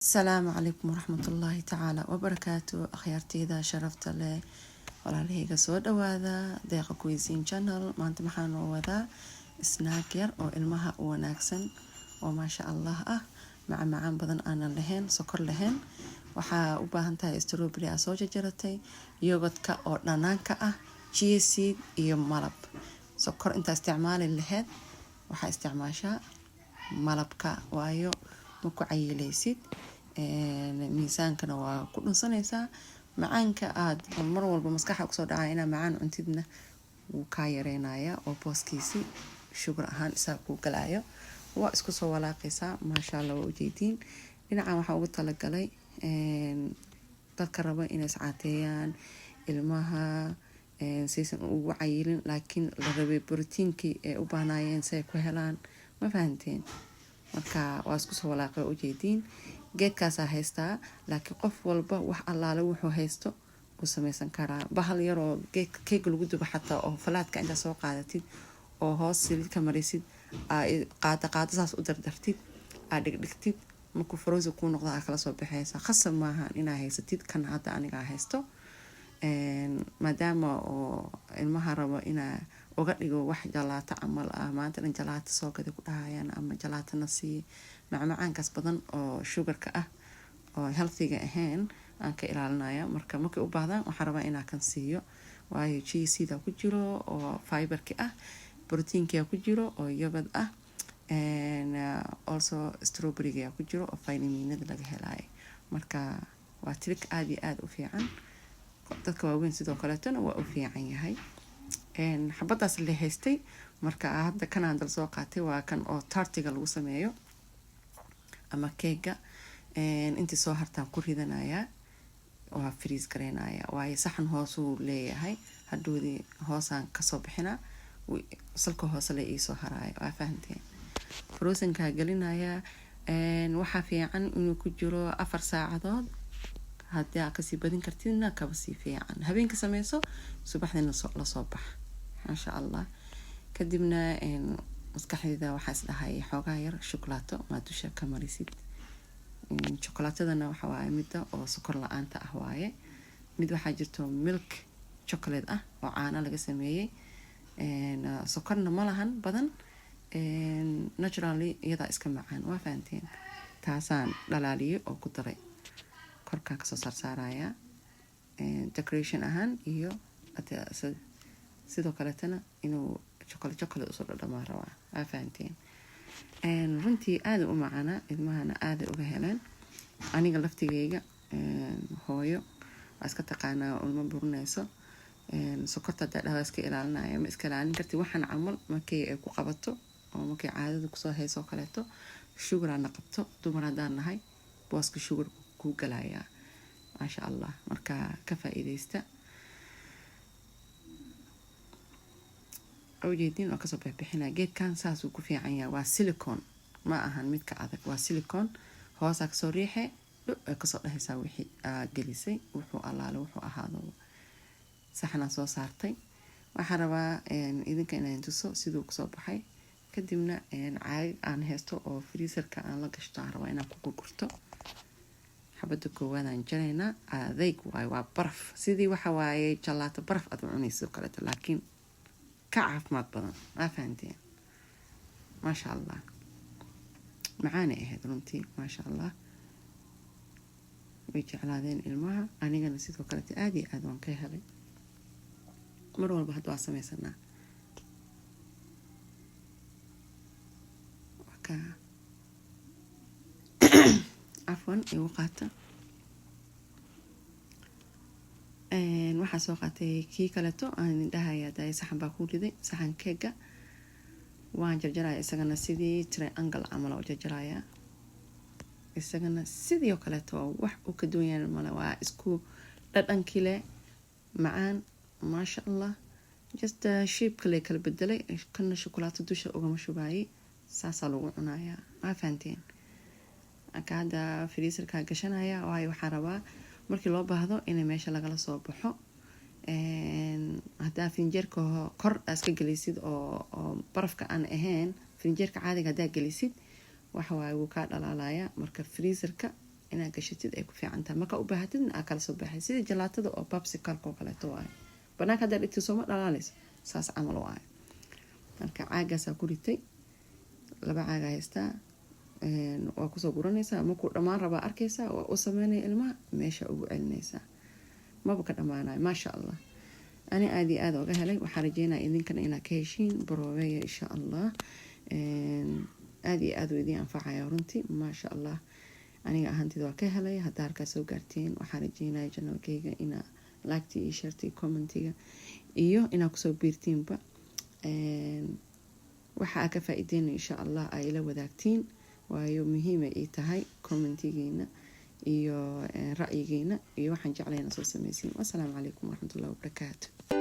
السلام عليكم ورحمة الله تعالى وبركاته. أخيارتي إذا شرفت له ولا لهيك سود وهذا دقيقة كويزين channel ما أنت محن وهذا سناكر أو المها وناكسن وما شاء الله مع معان بدن أنا لهن سكر لهن وحا وباهنتها استروبري أسوجة جرتي يوغت كا أو نانانكا chia seed iyo malab sokor inta isticmaali lahayd waxa isticmaashaa malabka waayo ma ku cayilaysid miisaankana waa ku dhunsanaysaa macaanka aad mar walba maskaxda ku soo dhacay ina macaan cuntidna wuu ka yareynaya oo booskiisi sugar ahaan isaa ku galaayo waa isku soo walaaqaysaa maasha Allah waa ujeedin dhinacan waxa ugu talagalay dadka raba inay iscaateeyaan ilmaha سيسن وعيلين لكن لغبي بروتينكي وبانايين سيكو هلان ما فهمتين marka waa isku soo walaaqay u jeedin geedkaas haysta laakiin qof walba wax allaale wuxuu haysto uu sameeysan karaa bahal yar oo geedka lagu dubo xataa oo falaadka inta soo qaadatid oo hoos silid ka marisid qaada saas u dardartid dhigtid markuu frozen ku noqdo kala soo baxaysa khasab maaha inaa haysatid kan hadda aniga haysto maadaama oo ilmaha rabo inaa uga dhigo wax jalaato amal maanta in jalaato soo gadi ku dhahayaan ama jalaato nasi macmacaankaas badan oo sugarka oo healthyga ahayn aan ka ilaalinaya marka markay u baahdaan waxa rabaa inaa kan siiyo waayo cheese ku jiro oo fiberki proteinki ku jiro oo yogurt and also strawberry ku jiro oo vitaminada laga helayo marka waa trick aad iyo aad u fiican dadka waaweyn sidoo kale tan waa u fiican yahay xabadaas la haystay marka hadda kan aan dal soo qaatay waa kan oo tartiga lagu sameeyo ama keega inta soo hartaan ku ridanaya oo freeze gareynaya waayo saxan hoos uu leeyahay hadoodii hoosaan ka soo bixina salka hoos la ii soo haraay waa fahanteen frozen ka galinaya waxa fiican inuu ku jiro 4 saacadood hadii aad ka sii badin kartidna ka sii fiican habeenka sameeyso subaxdina la soo bax ma sha Allah kadibna maskaxdayda waxa isdhahay xoogaa yar shukulaato ma dusha ka marisid shukulaatadana waxa waaye mid oo sokor la'aanta waaye mid waxa jirto milk chocolate oo caano laga sameeyay sokorna ma lahan badan naturally iyada iska macaan waa fahanteen taasaan dhalaaliyo oo ku daray korka ka soo saaraya decoration ahaan iyo sidoo kale tana inuu chocolate soo dhamaaro waa fahanteen runtii aad u macana ilmahana aad uga heleen aniga laftigeyga hooyo iska taqaanaa ulma burinayso sokorta dadada iska ilaalinaya ma iska ilaalin karti waxaan camal markay ay ku qabato oo markay caadada ku soo hayso kaleeto sugar aan qabto dumar hadaan nahay booska sugar ku galaya ma sha Allah marka ka faa'iideysta awjeedin oo ka soo bixina geedkan saas uu ku fiican yahay waa silicone ma ahan mid ka adag waa silicone hoos ka soo riixay ka soo dhahaysa wixii gelisay wuxuu allaale wuxuu ahaado saxna soo saartay waxa rabaa idinka inaan tuso sidoo ku soo baxay kadibna caag aan haysto oo freezerka aan la gashto rabaa inaan ku gurto xabada koowaad aan jarayna adeeg waa baraf sidii waxa waaye jalaato baraf aad cunayso kale laakiin ka caafimaad badan ma fahanteen ma sha Allah macaan ahayd runtii ma sha Allah way jeclaadeen ilmaha anigana sidoo kale aad iyo aad waan ka helay mar walba hadda waa sameysana waka afwan iyo qaata waxa soo qaatay kii kale to aan dhahayaa day saxan baa ku riday saxan keega waan jarjaraya isagana sidii triangle amal oo jarjaraya isagana sidii oo kale to wax uu ka duwan mala waa isku dhadhankii leh macaan ma sha Allah just shape kale bedelay kana shukulaato dusha uga mashubaayay saasa lagu cunaya ma fahanteen akada freezerka gashanaya waayo waxa rabaa markii loo baahdo in meesha laga soo baxo hadda finjeerka kor aska galisid oo barafka aan ahayn finjeerka caadiga hadda galisid waxa waaye uu ka dhalaalaya marka freezerka inaad gashatid ay ku fiican tahay marka u baahatidna aa kala soo baxay sida jalaatada oo popsicalka oo kaleeto waaye banaanka haddaad dhigtid sooma dhalaalayso saas camal waaye marka caagaasaa ku ritay 2 caagaa haystaa waa kusoo guranaysaa markuu dhammaan rabaa arkaysaa waa u sameynaya ilmaha meesha ugu celinaysaa maba ka dhamaanayo maasha allah ani aad iyo aad uga helay waxaan rajeynaa idinkana inaad ka heshiin baroobeeya insha allah aad iyo aad u idin anfacaya runtii maasha allah aniga ahaantida waa ka helay haddaa halkaas soo gaarteen waxaan rajeynaya janalkayga inaa laagtii iyo shartii commentiga iyo inaa kusoo biirtiinba waxa aa ka faa'iideyna insha allah ay ila wadaagtiin waayo muhiima ii tahay commentigiina iyo ra'yigiina iyo waxaan jeclayna soo samaysiin wassalaamu calaykum waraxmatullahi wabarakaatu